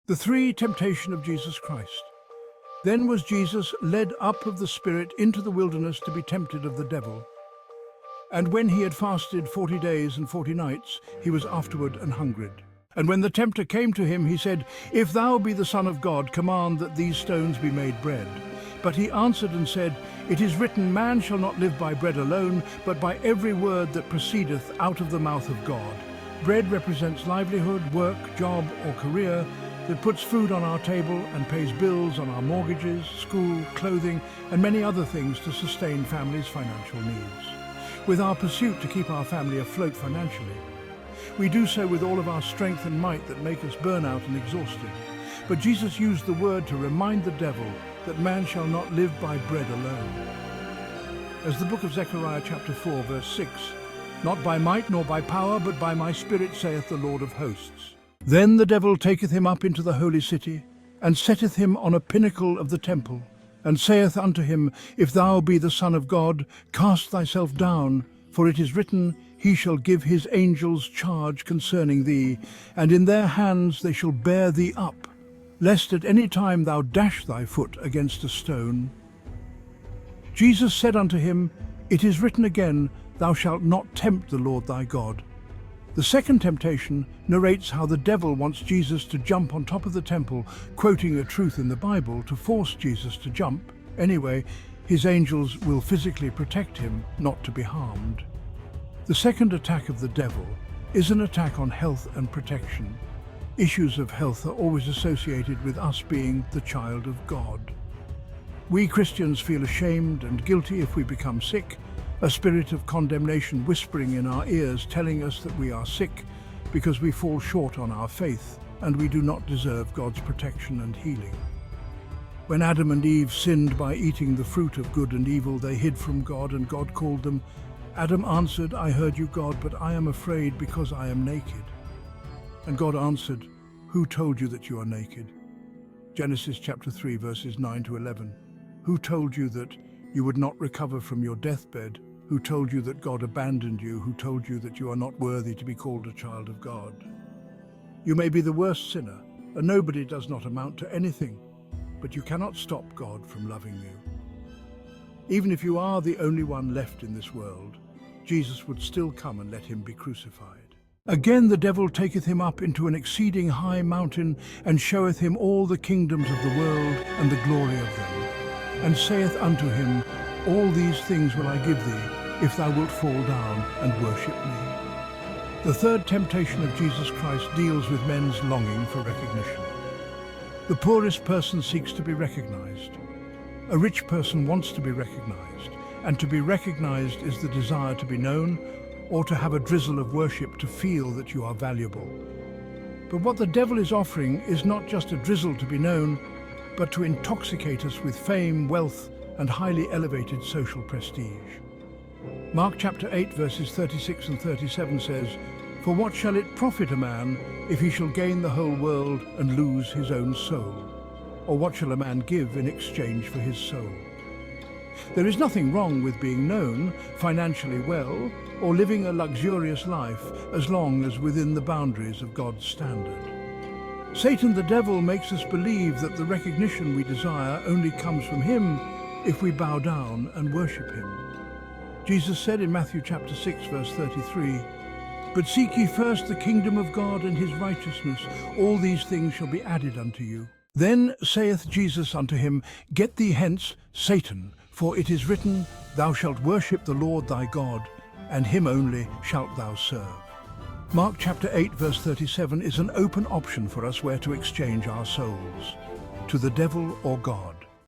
The three temptation of Jesus Christ. Then was Jesus led up of the Spirit into the wilderness to be tempted of the devil. And when he had fasted 40 days and 40 nights, he was afterward an hungered. And when the tempter came to him, he said, If thou be the Son of God, command that these stones be made bread. But he answered and said, It is written, Man shall not live by bread alone, but by every word that proceedeth out of the mouth of God. Bread represents livelihood, work, job, or career that puts food on our table and pays bills on our mortgages, school, clothing, and many other things to sustain families' financial needs. With our pursuit to keep our family afloat financially, we do so with all of our strength and might that make us burn out and exhausted. But Jesus used the word to remind the devil that man shall not live by bread alone. As the book of Zechariah chapter 4 verse 6, Not by might nor by power, but by my Spirit, saith the Lord of hosts. Then the devil taketh him up into the holy city, and setteth him on a pinnacle of the temple, and saith unto him, If thou be the Son of God, cast thyself down, for it is written, He shall give his angels charge concerning thee, and in their hands they shall bear thee up, lest at any time thou dash thy foot against a stone. Jesus said unto him, It is written again, Thou shalt not tempt the Lord thy God. The second temptation narrates how the devil wants Jesus to jump on top of the temple, quoting a truth in the Bible to force Jesus to jump. Anyway, his angels will physically protect him, not to be harmed. The second attack of the devil is an attack on health and protection. Issues of health are always associated with us being the child of God. We Christians feel ashamed and guilty if we become sick, a spirit of condemnation whispering in our ears telling us that we are sick because we fall short on our faith and we do not deserve God's protection and healing. When Adam and Eve sinned by eating the fruit of good and evil, they hid from God, and God called them. Adam answered, I heard you, God, but I am afraid because I am naked. And God answered, Who told you that you are naked? Genesis chapter 3 verses 9 to 11. Who told you that you would not recover from your deathbed? Who told you that God abandoned you? Who told you that you are not worthy to be called a child of God? You may be the worst sinner, and nobody does not amount to anything, but you cannot stop God from loving you. Even if you are the only one left in this world, Jesus would still come and let him be crucified. Again the devil taketh him up into an exceeding high mountain, and showeth him all the kingdoms of the world and the glory of them, and saith unto him, All these things will I give thee, if thou wilt fall down and worship me. The third temptation of Jesus Christ deals with men's longing for recognition. The poorest person seeks to be recognized. A rich person wants to be recognized, and to be recognized is the desire to be known, or to have a drizzle of worship to feel that you are valuable. But what the devil is offering is not just a drizzle to be known, but to intoxicate us with fame, wealth, and highly elevated social prestige. Mark chapter 8 verses 36 and 37 says, For what shall it profit a man if he shall gain the whole world and lose his own soul? Or what shall a man give in exchange for his soul? There is nothing wrong with being known, financially well, or living a luxurious life as long as within the boundaries of God's standard. Satan the devil makes us believe that the recognition we desire only comes from him if we bow down and worship him. Jesus said in Matthew chapter 6 verse 33, But seek ye first the kingdom of God and his righteousness, all these things shall be added unto you. Then saith Jesus unto him, Get thee hence, Satan, for it is written, Thou shalt worship the Lord thy God, and him only shalt thou serve. Mark chapter 8 verse 37 is an open option for us where to exchange our souls, to the devil or God.